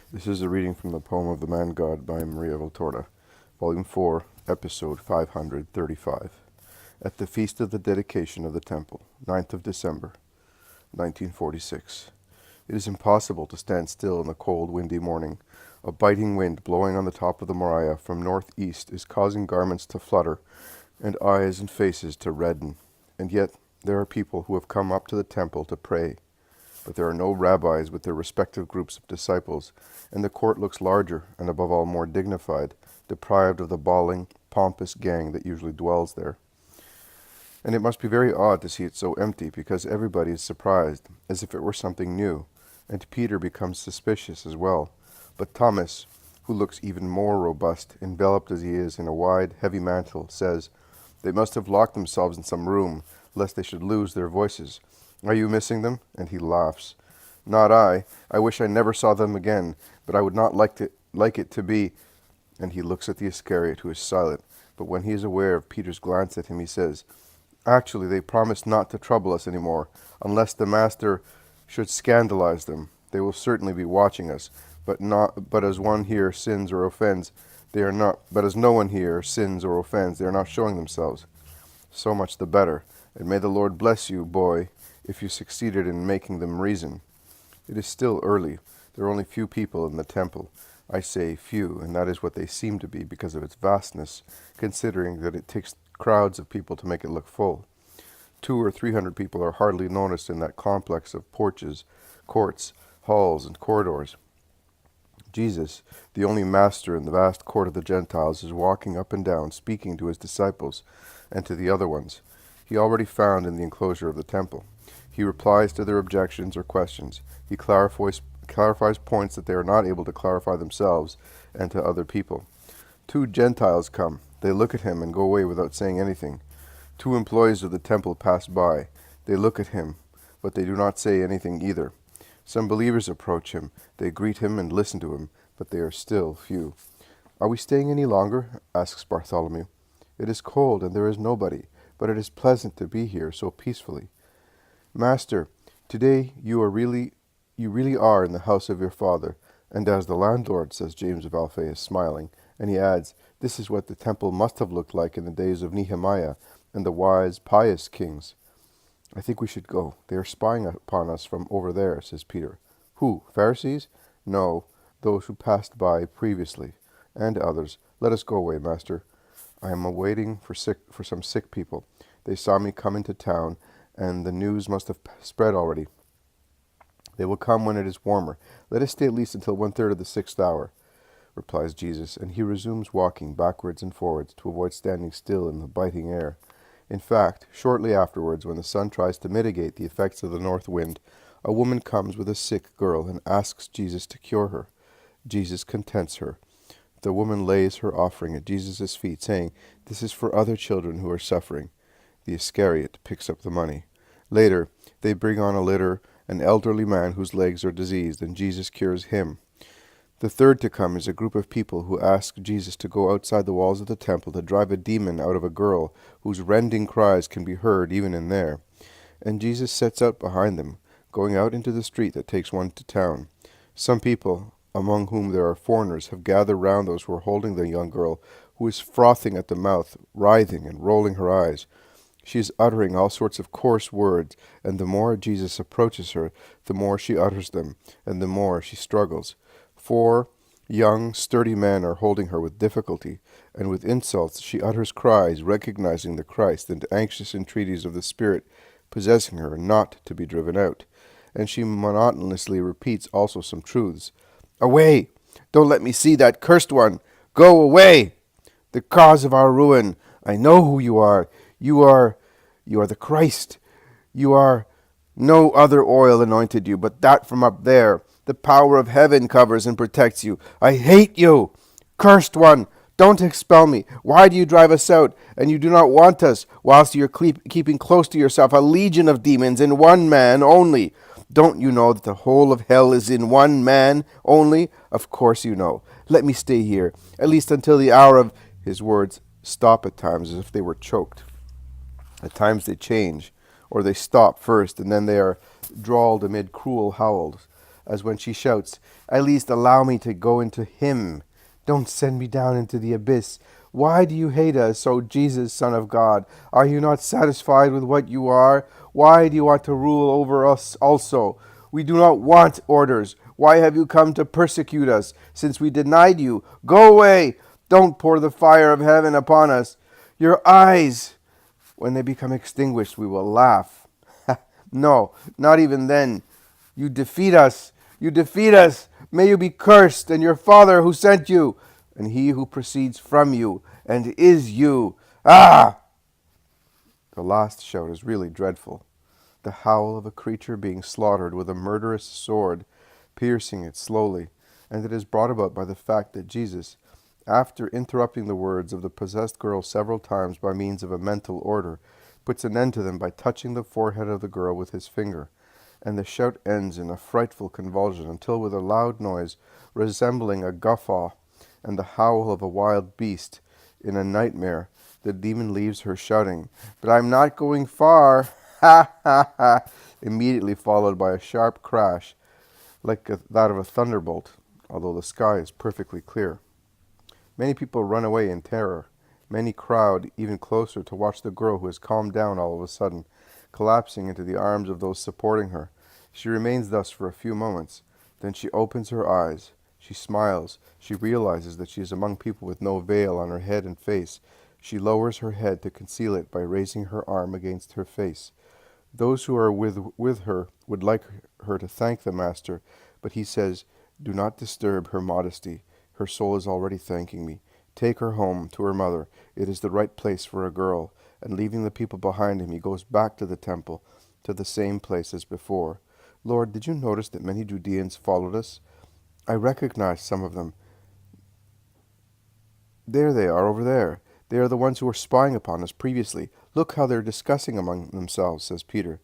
This is a reading from the poem of the Man God by Maria Valtorta, Volume 4, Episode 535. At the Feast of the Dedication of the Temple, 9th of December, 1946. It is impossible to stand still in the cold, windy morning. A biting wind blowing on the top of the Moriah from northeast is causing garments to flutter and eyes and faces to redden. And yet there are people who have come up to the temple to pray. But there are no rabbis with their respective groups of disciples, and the court looks larger and above all more dignified, deprived of the bawling, pompous gang that usually dwells there. And it must be very odd to see it so empty, because everybody is surprised, as if it were something new, and Peter becomes suspicious as well. But Thomas, who looks even more robust, enveloped as he is in a wide, heavy mantle, says, "They must have locked themselves in some room, lest they should lose their voices. Are you missing them?" And he laughs. "Not I. I wish I never saw them again, but I would not like it to be." And he looks at the Iscariot, who is silent, but when he is aware of Peter's glance at him, he says, "Actually, they promised not to trouble us any more, unless the Master should scandalize them. They will certainly be watching us, but as one here sins or offends, they are not. But as no one here sins or offends, they are not showing themselves. So much the better, and may the Lord bless you, boy, if you succeeded in making them reason." It is still early. There are only few people in the temple. I say few, and that is what they seem to be because of its vastness, considering that it takes crowds of people to make it look full. 200 or 300 people are hardly noticed in that complex of porches, courts, halls, and corridors. Jesus, the only master in the vast court of the Gentiles, is walking up and down, speaking to his disciples and to the other ones he already found in the enclosure of the temple. He replies to their objections or questions. He clarifies points that they are not able to clarify themselves and to other people. 2 Gentiles come. They look at him and go away without saying anything. 2 employees of the temple pass by. They look at him, but they do not say anything either. Some believers approach him. They greet him and listen to him, but they are still few. "Are we staying any longer?" asks Bartholomew. "It is cold and there is nobody, but it is pleasant to be here so peacefully." "Master, today you really are in the house of your father, and as the landlord," says James of Alphaeus, smiling, and he adds, "This is what the temple must have looked like in the days of Nehemiah and the wise, pious kings." "I think we should go. They are spying upon us from over there," says Peter. "Who, Pharisees?" "No, those who passed by previously, and others. Let us go away, master. I am waiting for some sick people. They saw me come into town, and the news must have spread already. They will come when it is warmer. Let us stay at least until 1/3 of the 6th hour, replies Jesus, and he resumes walking backwards and forwards to avoid standing still in the biting air. In fact, shortly afterwards, when the sun tries to mitigate the effects of the north wind, a woman comes with a sick girl and asks Jesus to cure her. Jesus contents her. The woman lays her offering at Jesus' feet, saying, "This is for other children who are suffering." The Iscariot picks up the money. Later, they bring on a litter an elderly man whose legs are diseased, and Jesus cures him. The third to come is a group of people who ask Jesus to go outside the walls of the temple to drive a demon out of a girl whose rending cries can be heard even in there. And Jesus sets out behind them, going out into the street that takes one to town. Some people, among whom there are foreigners, have gathered round those who are holding the young girl, who is frothing at the mouth, writhing and rolling her eyes. She is uttering all sorts of coarse words, and the more Jesus approaches her, the more she utters them, and the more she struggles. 4 young, sturdy men are holding her with difficulty, and with insults she utters cries, recognizing the Christ, and anxious entreaties of the Spirit possessing her not to be driven out. And she monotonously repeats also some truths. "Away! Don't let me see that cursed one! Go away! The cause of our ruin! I know who you are! You are the Christ. You are no other oil anointed you, but that from up there. The power of heaven covers and protects you. I hate you! Cursed one! Don't expel me. Why do you drive us out? And you do not want us, whilst you are keeping close to yourself a legion of demons in one man only. Don't you know that the whole of hell is in one man only? Of course you know. Let me stay here, at least until the hour of..." His words stop at times as if they were choked. At times they change, or they stop first, and then they are drawled amid cruel howls. as when she shouts, "At least allow me to go into him. Don't send me down into the abyss. Why do you hate us, O Jesus, Son of God? Are you not satisfied with what you are? Why do you want to rule over us also? We do not want orders. Why have you come to persecute us, since we denied you? Go away! Don't pour the fire of heaven upon us. Your eyes, when they become extinguished, we will laugh. No, not even then. You defeat us. You defeat us. May you be cursed, and your Father who sent you, and he who proceeds from you, and is you. Ah!" The last shout is really dreadful. The howl of a creature being slaughtered with a murderous sword, piercing it slowly, and it is brought about by the fact that Jesus, after interrupting the words of the possessed girl several times by means of a mental order, puts an end to them by touching the forehead of the girl with his finger, and the shout ends in a frightful convulsion until, with a loud noise resembling a guffaw and the howl of a wild beast in a nightmare, the demon leaves her shouting, "But I'm not going far!" Ha ha ha! Immediately followed by a sharp crash like that of a thunderbolt, although the sky is perfectly clear. Many people run away in terror. Many crowd even closer to watch the girl, who has calmed down all of a sudden, collapsing into the arms of those supporting her. She remains thus for a few moments. Then she opens her eyes. She smiles. She realizes that she is among people with no veil on her head and face. She lowers her head to conceal it by raising her arm against her face. Those who are with her would like her to thank the Master, but he says, "Do not disturb her modesty. Her soul is already thanking me. Take her home to her mother. It is the right place for a girl." And leaving the people behind him, he goes back to the temple, to the same place as before. "Lord, did you notice that many Judeans followed us? I recognize some of them. There they are over there. They are the ones who were spying upon us previously. Look how they're discussing among themselves," says Peter.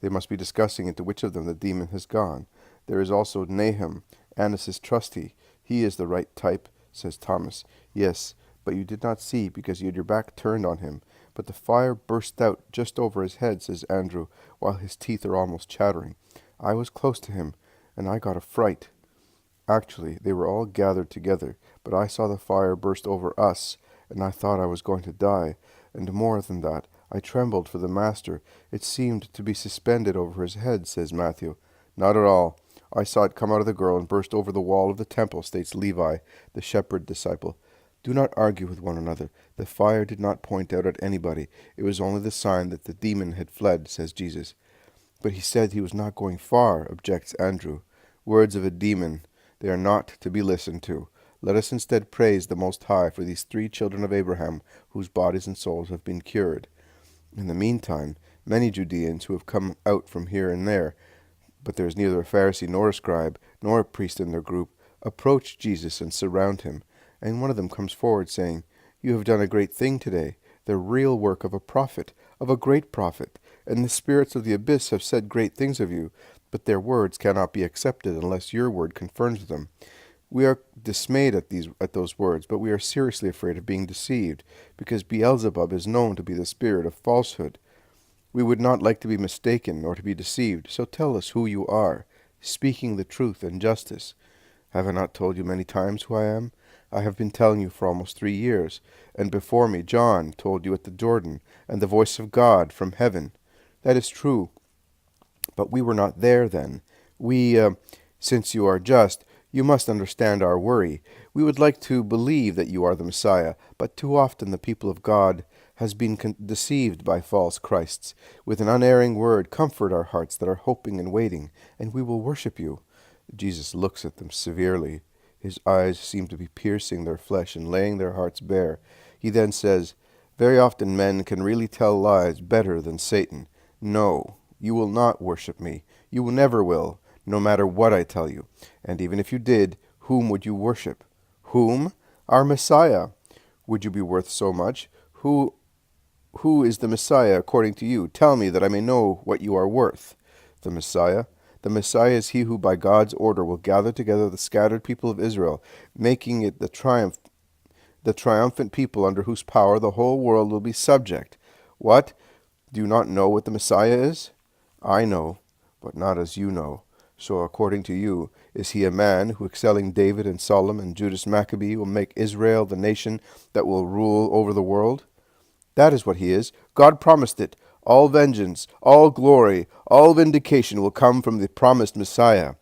They must be discussing into which of them the demon has gone. There is also Nahum, Annas' trustee. He is the right type, says Thomas. "Yes, but you did not see because you had your back turned on him. But the fire burst out just over his head," says Andrew, while his teeth are almost chattering. "I was close to him, and I got a fright." Actually, they were all gathered together, but I saw the fire burst over us, and I thought I was going to die. And more than that, I trembled for the Master. It seemed to be suspended over his head, says Matthew. "Not at all. I saw it come out of the girl and burst over the wall of the temple," states Levi, the shepherd disciple. Do not argue with one another. The fire did not point out at anybody. It was only the sign that the demon had fled, says Jesus. But he said he was not going far, objects Andrew. Words of a demon, they are not to be listened to. Let us instead praise the Most High for these 3 children of Abraham, whose bodies and souls have been cured. In the meantime, many Judeans who have come out from here and there, but there is neither a Pharisee nor a scribe, nor a priest in their group, approach Jesus and surround him. And one of them comes forward, saying, "You have done a great thing today, the real work of a prophet, of a great prophet, and the spirits of the abyss have said great things of you, but their words cannot be accepted unless your word confirms them. We are dismayed at those words, but we are seriously afraid of being deceived, because Beelzebub is known to be the spirit of falsehood. We would not like to be mistaken nor to be deceived, so tell us who you are, speaking the truth and justice. Have I not told you many times who I am? I have been telling you for almost 3 years, and before me John told you at the Jordan, and the voice of God from heaven. That is true, but we were not there then. Since you are just, you must understand our worry. We would like to believe that you are the Messiah, but too often the people of God has been deceived by false Christs. With an unerring word, comfort our hearts that are hoping and waiting, and we will worship you." Jesus looks at them severely. His eyes seem to be piercing their flesh and laying their hearts bare. He then says, "Very often men can really tell lies better than Satan. No, you will not worship me. You never will, no matter what I tell you. And even if you did, whom would you worship? Whom? Our Messiah. Would you be worth so much? Who is the Messiah according to you? Tell me, that I may know what you are worth." The Messiah? The Messiah is he who by God's order will gather together the scattered people of Israel, making it the triumphant people under whose power the whole world will be subject. What? Do you not know what the Messiah is? I know, but not as you know. So according to you, is he a man who, excelling David and Solomon and Judas Maccabee, will make Israel the nation that will rule over the world? That is what he is. God promised it. All vengeance, all glory, all vindication will come from the promised Messiah.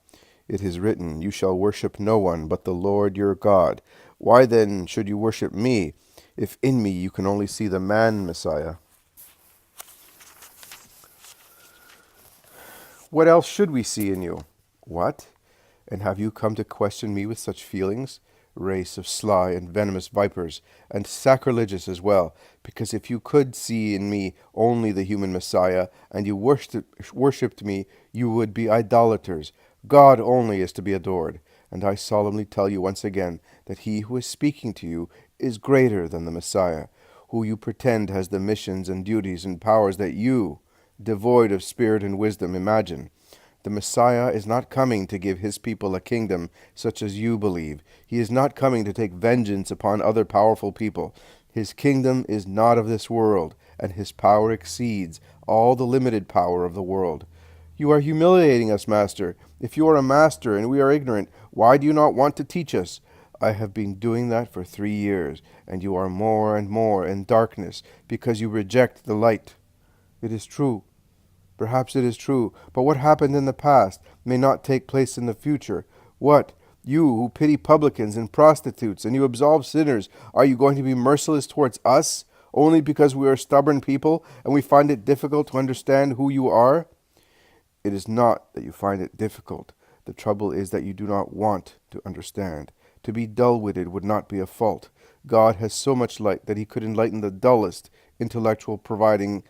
It is written, you shall worship no one but the Lord your God. Why then should you worship me, if in me you can only see the man Messiah? What else should we see in you? What? And have you come to question me with such feelings? Race of sly and venomous vipers, and sacrilegious as well, because if you could see in me only the human Messiah, and you worshipped me, you would be idolaters. God only is to be adored. And I solemnly tell you once again that he who is speaking to you is greater than the Messiah, who you pretend has the missions and duties and powers that you, devoid of spirit and wisdom, imagine. The Messiah is not coming to give his people a kingdom such as you believe. He is not coming to take vengeance upon other powerful people. His kingdom is not of this world, and his power exceeds all the limited power of the world. You are humiliating us, Master. If you are a master and we are ignorant, why do you not want to teach us? I have been doing that for 3 years, and you are more and more in darkness because you reject the light. It is true. Perhaps it is true, but what happened in the past may not take place in the future. What? You who pity publicans and prostitutes, and you absolve sinners, are you going to be merciless towards us, only because we are stubborn people, and we find it difficult to understand who you are? It is not that you find it difficult. The trouble is that you do not want to understand. To be dull-witted would not be a fault. God has so much light that he could enlighten the dullest intellect, providing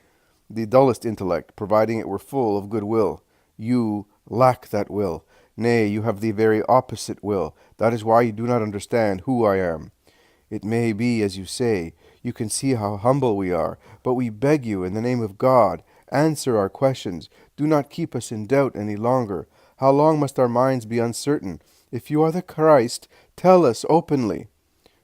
it were full of good will. You lack that will. Nay, you have the very opposite will. That is why you do not understand who I am. It may be as you say. You can see how humble we are. But we beg you, in the name of God, answer our questions. Do not keep us in doubt any longer. How long must our minds be uncertain? If you are the Christ, tell us openly.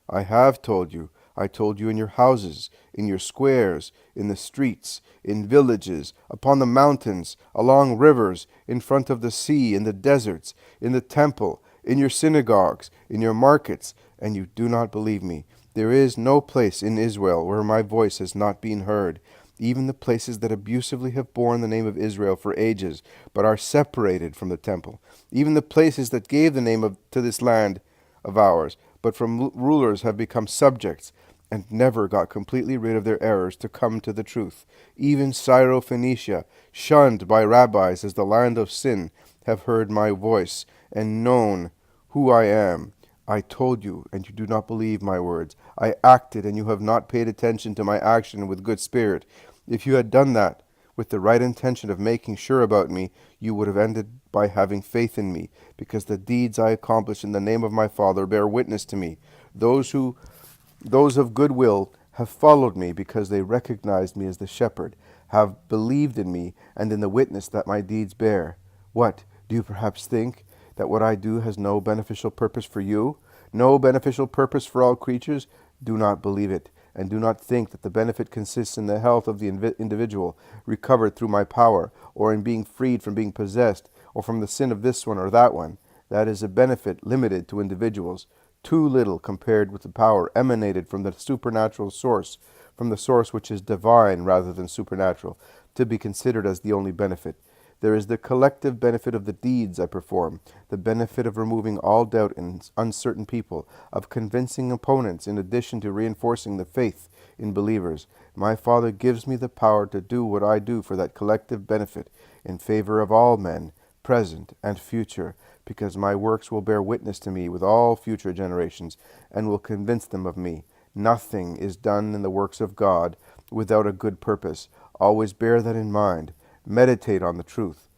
I have told you. I told you in your houses, in your squares, in the streets, in villages, upon the mountains, along rivers, in front of the sea, in the deserts, in the temple, in your synagogues, in your markets, and you do not believe me. There is no place in Israel where my voice has not been heard, even the places that abusively have borne the name of Israel for ages, but are separated from the temple, even the places that gave the name to this land of ours, but from rulers have become subjects, and never got completely rid of their errors to come to the truth. Even Syro-Phoenicia, shunned by rabbis as the land of sin, have heard my voice and known who I am. I told you, and you do not believe my words. I acted, and you have not paid attention to my action with good spirit. If you had done that with the right intention of making sure about me, you would have ended by having faith in me, because the deeds I accomplish in the name of my Father bear witness to me. Those of good will have followed me because they recognized me as the shepherd, have believed in me and in the witness that my deeds bear. What, do you perhaps think that what I do has no beneficial purpose for you? No beneficial purpose for all creatures? Do not believe it, and do not think that the benefit consists in the health of the individual, recovered through my power, or in being freed from being possessed, or from the sin of this one or that one. That is a benefit limited to individuals, too little compared with the power emanated from the supernatural source, from the source which is divine rather than supernatural, to be considered as the only benefit. There is the collective benefit of the deeds I perform, the benefit of removing all doubt in uncertain people, of convincing opponents, in addition to reinforcing the faith in believers. My Father gives me the power to do what I do for that collective benefit in favor of all men, present and future, because my works will bear witness to me with all future generations, and will convince them of me. Nothing is done in the works of God without a good purpose. Always bear that in mind. Meditate on the truth.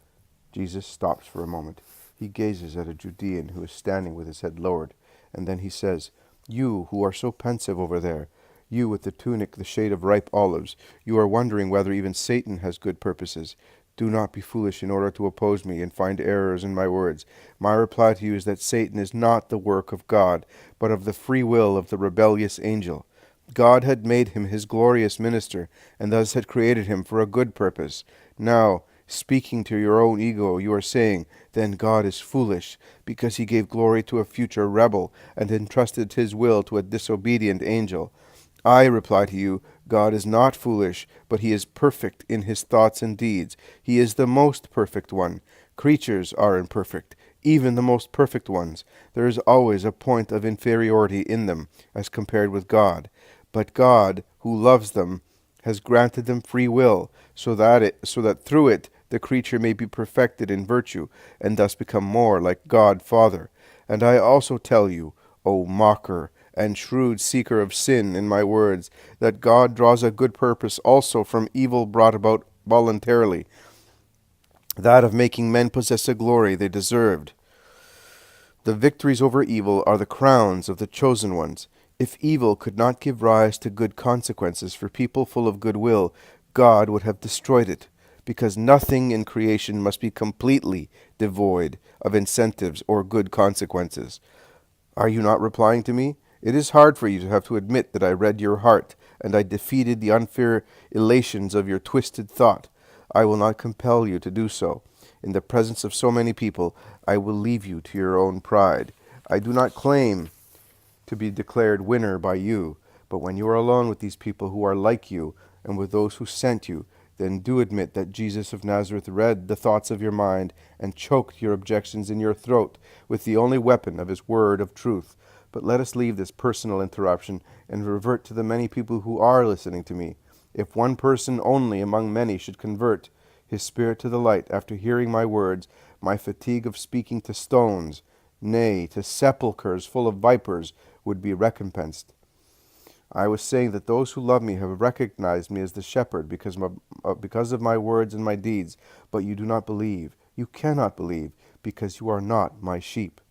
Jesus stops for a moment. He gazes at a Judean who is standing with his head lowered, and then he says, You who are so pensive over there, you with the tunic the shade of ripe olives, you are wondering whether even Satan has good purposes. Do not be foolish in order to oppose me and find errors in my words. My reply to you is that Satan is not the work of God, but of the free will of the rebellious angel. God had made him his glorious minister, and thus had created him for a good purpose. Now, Speaking to your own ego, you are saying, then God is foolish, because he gave glory to a future rebel and entrusted his will to a disobedient angel. I reply to you, God is not foolish, but he is perfect in his thoughts and deeds. He is the most perfect one. Creatures are imperfect, even the most perfect ones. There is always a point of inferiority in them, as compared with God. But God, who loves them, has granted them free will, so that through it the creature may be perfected in virtue, and thus become more like God Father. And I also tell you, O mocker and shrewd seeker of sin in my words, that God draws a good purpose also from evil brought about voluntarily, that of making men possess a glory they deserved. The victories over evil are the crowns of the chosen ones. If evil could not give rise to good consequences for people full of goodwill, God would have destroyed it, because nothing in creation must be completely devoid of incentives or good consequences. Are you not replying to me? It is hard for you to have to admit that I read your heart, and I defeated the unfair elations of your twisted thought. I will not compel you to do so. In the presence of so many people, I will leave you to your own pride. I do not claim to be declared winner by you, but when you are alone with these people who are like you, and with those who sent you, then do admit that Jesus of Nazareth read the thoughts of your mind and choked your objections in your throat with the only weapon of his word of truth. But let us leave this personal interruption and revert to the many people who are listening to me. If one person only among many should convert his spirit to the light after hearing my words, my fatigue of speaking to stones, nay, to sepulchres full of vipers, would be recompensed. I was saying that those who love me have recognized me as the shepherd because of my words and my deeds, but you do not believe. You cannot believe, because you are not my sheep.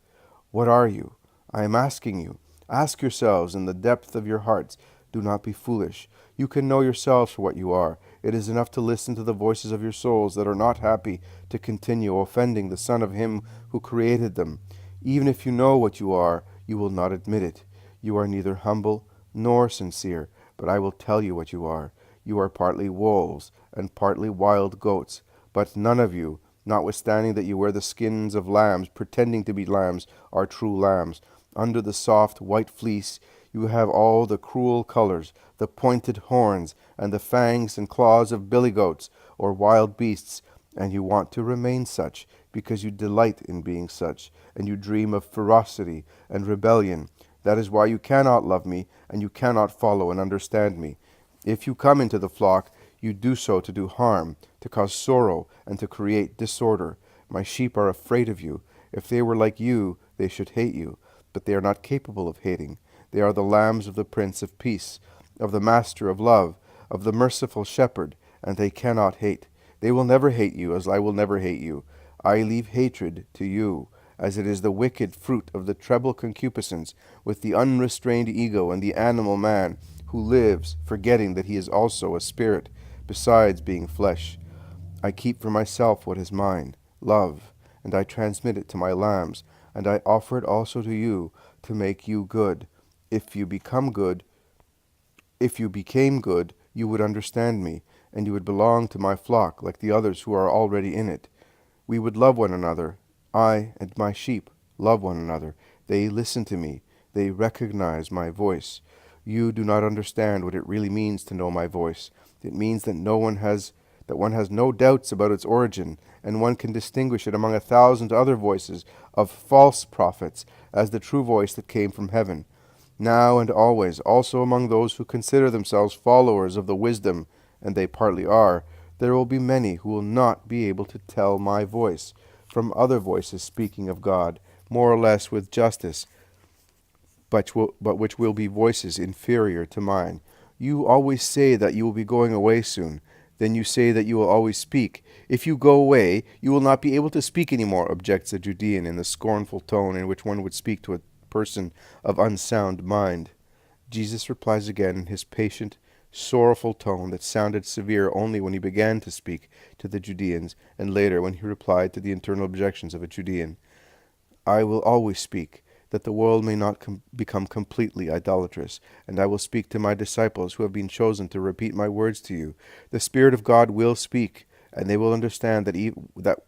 What are you? I am asking you. Ask yourselves in the depth of your hearts. Do not be foolish. You can know yourselves for what you are. It is enough to listen to the voices of your souls that are not happy to continue offending the Son of Him who created them. Even if you know what you are, you will not admit it. You are neither humble nor sincere, but I will tell you what you are. You are partly wolves and partly wild goats, but none of you, notwithstanding that you wear the skins of lambs, pretending to be lambs, are true lambs. Under the soft white fleece you have all the cruel colors, the pointed horns, and the fangs and claws of billy goats or wild beasts, and you want to remain such, because you delight in being such, and you dream of ferocity and rebellion. That is why you cannot love me, and you cannot follow and understand me. If you come into the flock, you do so to do harm, to cause sorrow, and to create disorder. My sheep are afraid of you. If they were like you, they should hate you, but they are not capable of hating. They are the lambs of the Prince of Peace, of the Master of Love, of the merciful Shepherd, and they cannot hate. They will never hate you, as I will never hate you. I leave hatred to you, as it is the wicked fruit of the treble concupiscence with the unrestrained ego and the animal man, who lives, forgetting that he is also a spirit, besides being flesh. I keep for myself what is mine, love, and I transmit it to my lambs, and I offer it also to you, to make you good. If you became good, you would understand me, and you would belong to my flock like the others who are already in it. We would love one another. I and my sheep love one another. They listen to me. They recognize my voice. You do not understand what it really means to know my voice. It means that one has no doubts about its origin, and one can distinguish it among 1,000 other voices of false prophets as the true voice that came from heaven. Now and always, also among those who consider themselves followers of the wisdom, and they partly are, there will be many who will not be able to tell my voice from other voices speaking of God, more or less with justice, but which will be voices inferior to mine. You always say that you will be going away soon. Then you say that you will always speak. If you go away, you will not be able to speak any more, objects a Judean in the scornful tone in which one would speak to a person of unsound mind. Jesus replies again in his patient, sorrowful tone that sounded severe only when he began to speak to the Judeans, and later when he replied to the internal objections of a Judean. I will always speak, that the world may not become completely idolatrous, and I will speak to my disciples who have been chosen to repeat my words to you. The Spirit of God will speak, and they will understand that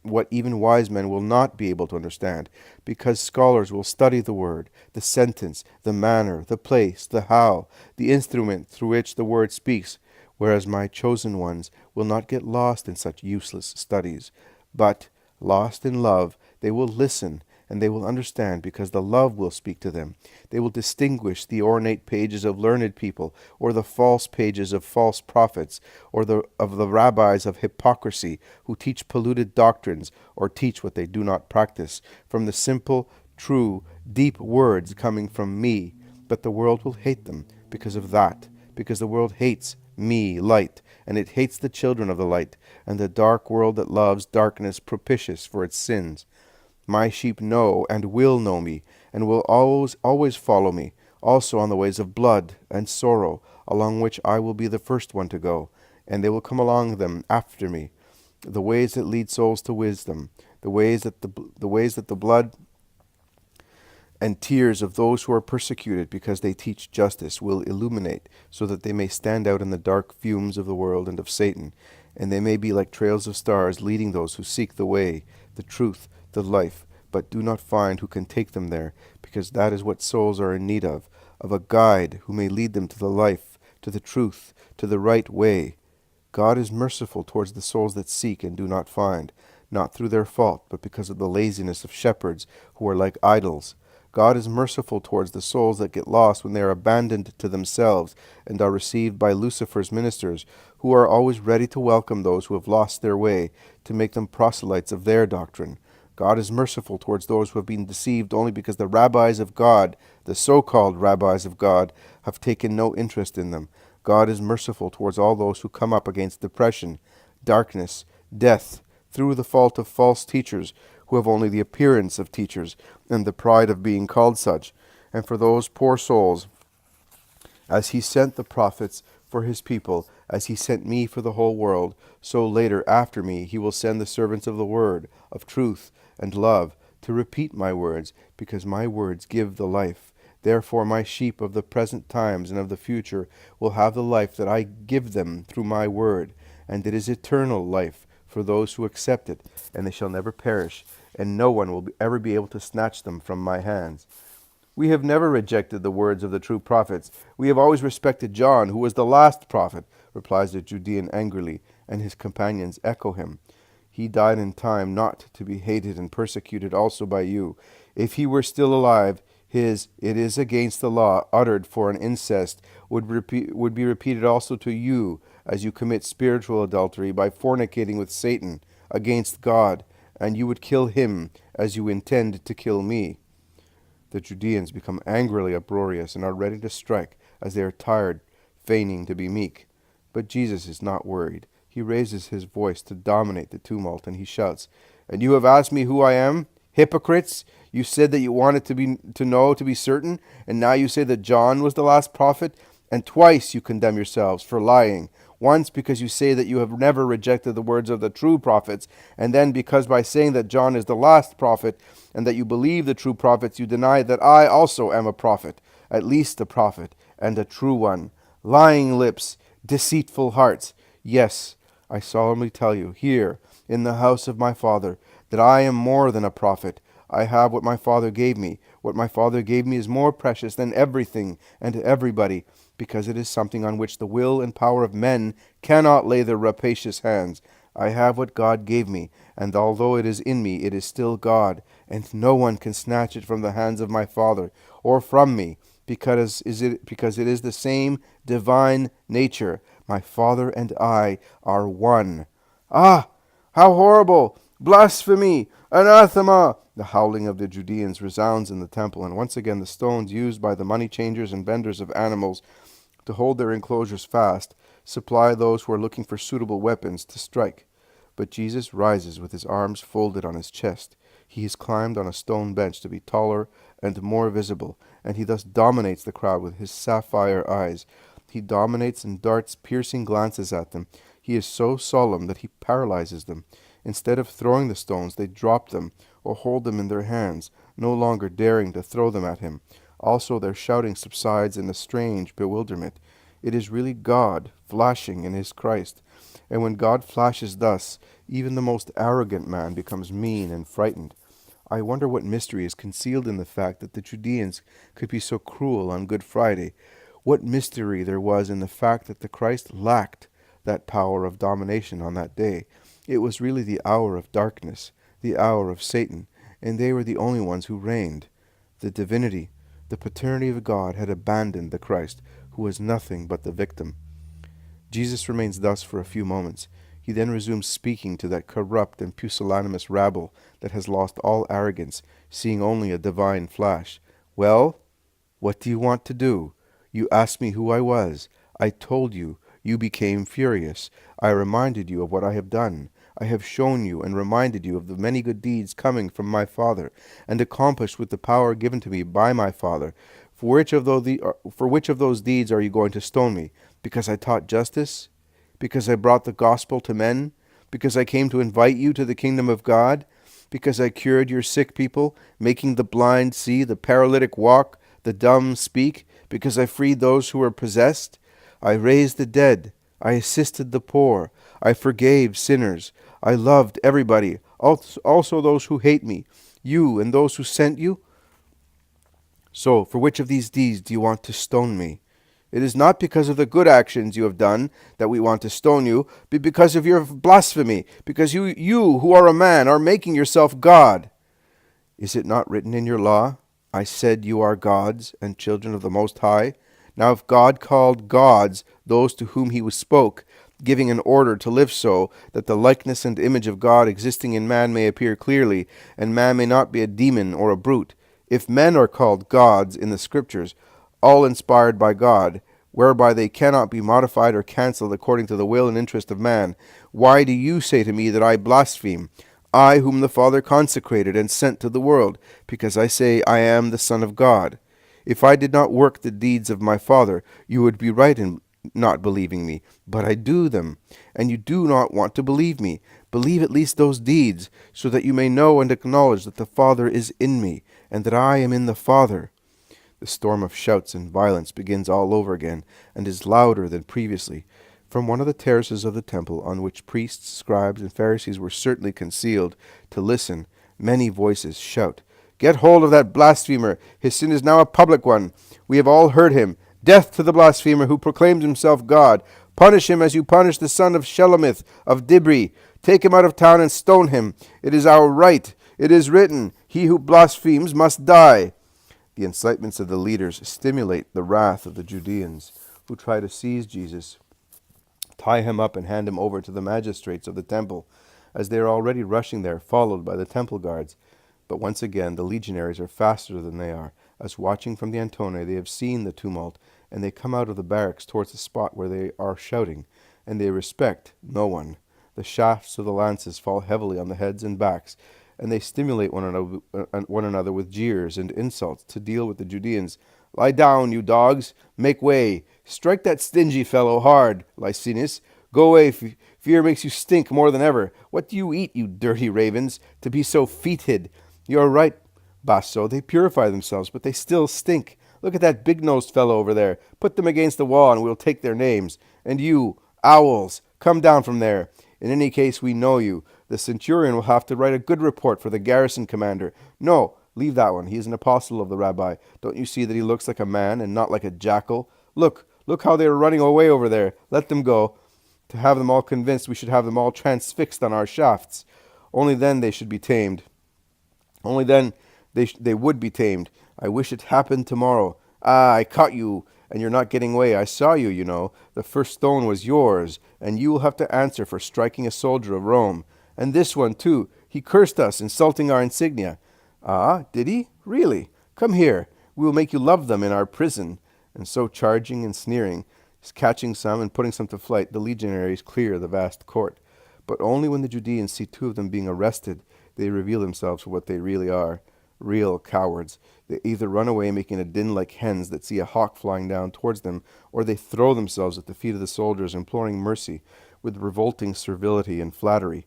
what even wise men will not be able to understand, because scholars will study the word, the sentence, the manner, the place, the how, the instrument through which the word speaks, whereas my chosen ones will not get lost in such useless studies, but, lost in love, they will listen, and they will understand, because the love will speak to them. They will distinguish the ornate pages of learned people, or the false pages of false prophets, or of the rabbis of hypocrisy, who teach polluted doctrines, or teach what they do not practice, from the simple, true, deep words coming from me. But the world will hate them because of that, because the world hates me, light, and it hates the children of the light, and the dark world that loves darkness propitious for its sins. My sheep know and will know me, and will always follow me, also on the ways of blood and sorrow, along which I will be the first one to go, and they will come along them after me. The ways that lead souls to wisdom, the ways that the blood and tears of those who are persecuted because they teach justice will illuminate, so that they may stand out in the dark fumes of the world and of Satan, and they may be like trails of stars leading those who seek the way, the truth, the life, but do not find who can take them there, because that is what souls are in need of a guide who may lead them to the life, to the truth, to the right way. God is merciful towards the souls that seek and do not find, not through their fault, but because of the laziness of shepherds who are like idols. God is merciful towards the souls that get lost when they are abandoned to themselves and are received by Lucifer's ministers, who are always ready to welcome those who have lost their way, to make them proselytes of their doctrine. God is merciful towards those who have been deceived only because the rabbis of God, the so-called rabbis of God, have taken no interest in them. God is merciful towards all those who come up against depression, darkness, death, through the fault of false teachers, who have only the appearance of teachers, and the pride of being called such. And for those poor souls, as he sent the prophets for his people, as he sent me for the whole world, so later after me he will send the servants of the word, of truth and love, to repeat my words, because my words give the life. Therefore my sheep of the present times and of the future will have the life that I give them through my word, and it is eternal life for those who accept it, and they shall never perish, and no one will ever be able to snatch them from my hands. We have never rejected the words of the true prophets. We have always respected John, who was the last prophet, replies the Judean angrily, and his companions echo him. He died in time not to be hated and persecuted also by you. If he were still alive, his "it is against the law" uttered for an incest would be repeated also to you, as you commit spiritual adultery by fornicating with Satan against God, and you would kill him as you intend to kill me. The Judeans become angrily uproarious and are ready to strike, as they are tired, feigning to be meek. But Jesus is not worried. He raises his voice to dominate the tumult, and he shouts, "And you have asked me who I am? Hypocrites! You said that you wanted to know to be certain, and now you say that John was the last prophet, and twice you condemn yourselves for lying. Once because you say that you have never rejected the words of the true prophets, and then because by saying that John is the last prophet, and that you believe the true prophets, you deny that I also am a prophet, at least a prophet, and a true one. Lying lips, deceitful hearts. Yes, I solemnly tell you, here, in the house of my Father, that I am more than a prophet. I have what my Father gave me. What my Father gave me is more precious than everything and everybody, because it is something on which the will and power of men cannot lay their rapacious hands. I have what God gave me, and although it is in me, it is still God, and no one can snatch it from the hands of my Father, or from me, because it is the same divine nature. My Father and I are one." Ah, how horrible! Blasphemy! Anathema! The howling of the Judeans resounds in the temple, and once again the stones used by the money changers and vendors of animals to hold their enclosures fast supply those who are looking for suitable weapons to strike. But Jesus rises with his arms folded on his chest. He has climbed on a stone bench to be taller and more visible, and he thus dominates the crowd with his sapphire eyes. He dominates and darts piercing glances at them. He is so solemn that he paralyzes them. Instead of throwing the stones, they drop them or hold them in their hands, no longer daring to throw them at him. Also their shouting subsides in a strange bewilderment. It is really God flashing in his Christ. And when God flashes thus, even the most arrogant man becomes mean and frightened. I wonder what mystery is concealed in the fact that the Judeans could be so cruel on Good Friday. What mystery there was in the fact that the Christ lacked that power of domination on that day. It was really the hour of darkness, the hour of Satan, and they were the only ones who reigned. The divinity, the paternity of God had abandoned the Christ, who was nothing but the victim. Jesus remains thus for a few moments. He then resumes speaking to that corrupt and pusillanimous rabble that has lost all arrogance, seeing only a divine flash. Well, what do you want to do? You asked me who I was. I told you. You became furious. I reminded you of what I have done. I have shown you and reminded you of the many good deeds coming from my Father, and accomplished with the power given to me by my Father. For which of those deeds are you going to stone me? Because I taught justice? Because I brought the gospel to men? Because I came to invite you to the kingdom of God? Because I cured your sick people, making the blind see, the paralytic walk, the dumb speak? Because I freed those who were possessed? I raised the dead. I assisted the poor. I forgave sinners. I loved everybody, also those who hate me, you and those who sent you. So, for which of these deeds do you want to stone me? It is not because of the good actions you have done that we want to stone you, but because of your blasphemy, because you who are a man are making yourself God. Is it not written in your law, I said you are gods and children of the Most High? Now if God called gods those to whom he spoke, giving an order to live so, that the likeness and image of God existing in man may appear clearly, and man may not be a demon or a brute, if men are called gods in the Scriptures, all inspired by God, whereby they cannot be modified or cancelled according to the will and interest of man, why do you say to me that I blaspheme? I whom the Father consecrated and sent to the world, because I say I am the Son of God. If I did not work the deeds of my Father, you would be right in not believing me, but I do them, and you do not want to believe me. Believe at least those deeds, so that you may know and acknowledge that the Father is in me, and that I am in the Father. The storm of shouts and violence begins all over again, and is louder than previously. From one of the terraces of the temple, on which priests, scribes, and Pharisees were certainly concealed to listen, many voices shout, Get hold of that blasphemer! His sin is now a public one. We have all heard him. Death to the blasphemer who proclaims himself God. Punish him as you punish the son of Shelomith of Dibri. Take him out of town and stone him. It is our right. It is written, He who blasphemes must die. The incitements of the leaders stimulate the wrath of the Judeans, who try to seize Jesus, tie him up, and hand him over to the magistrates of the temple, as they are already rushing there, followed by the temple guards. But once again the legionaries are faster than they are, as watching from the Antone they have seen the tumult, and they come out of the barracks towards the spot where they are shouting, and they respect no one. The shafts of the lances fall heavily on the heads and backs, and they stimulate one another with jeers and insults to deal with the Judeans. Lie down, you dogs! Make way! Strike that stingy fellow hard, Licinius! Go away, fear makes you stink more than ever. What do you eat, you dirty ravens, to be so fetid? You are right, Basso, they purify themselves, but they still stink. Look at that big-nosed fellow over there. Put them against the wall, and we'll take their names. And you, owls, come down from there. In any case, we know you. The centurion will have to write a good report for the garrison commander. No, leave that one. He is an apostle of the rabbi. Don't you see that he looks like a man and not like a jackal? Look how they are running away over there. Let them go. To have them all convinced, we should have them all transfixed on our shafts. Only then they should be tamed. Only then they would be tamed. I wish it happened tomorrow. Ah, I caught you, and you're not getting away. I saw you, you know. The first stone was yours, and you will have to answer for striking a soldier of Rome. And this one, too. He cursed us, insulting our insignia. Ah, did he? Really? Come here. We will make you love them in our prison. And so, charging and sneering, catching some and putting some to flight, the legionaries clear the vast court. But only when the Judeans see two of them being arrested, they reveal themselves for what they really are, real cowards. They either run away making a din like hens that see a hawk flying down towards them, or they throw themselves at the feet of the soldiers, imploring mercy with revolting servility and flattery.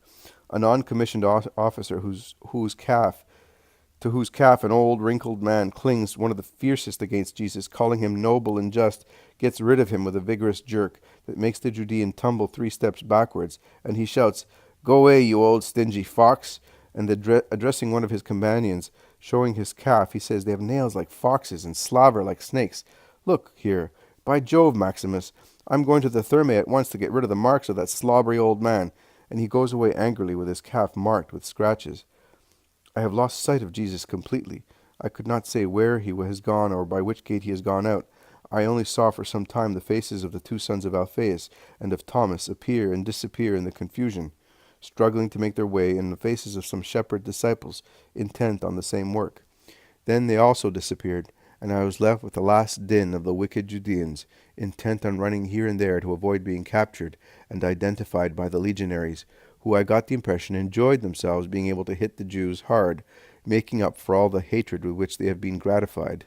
A non-commissioned officer whose calf to whose calf an old wrinkled man clings, one of the fiercest against Jesus, calling him noble and just, gets rid of him with a vigorous jerk that makes the Judean tumble 3 steps backwards, and he shouts, "Go away, you old stingy fox!" And addressing one of his companions, showing his calf, he says, "They have nails like foxes and slaver like snakes. Look here, by Jove, Maximus, I'm going to the Thermae at once to get rid of the marks of that slobbery old man." And he goes away angrily with his calf marked with scratches. I have lost sight of Jesus completely. I could not say where he has gone or by which gate he has gone out. I only saw for some time the faces of the 2 sons of Alphaeus and of Thomas appear and disappear in the confusion, struggling to make their way, in the faces of some shepherd disciples intent on the same work. Then they also disappeared, and I was left with the last din of the wicked Judeans, intent on running here and there to avoid being captured and identified by the legionaries, who I got the impression enjoyed themselves being able to hit the Jews hard, making up for all the hatred with which they have been gratified.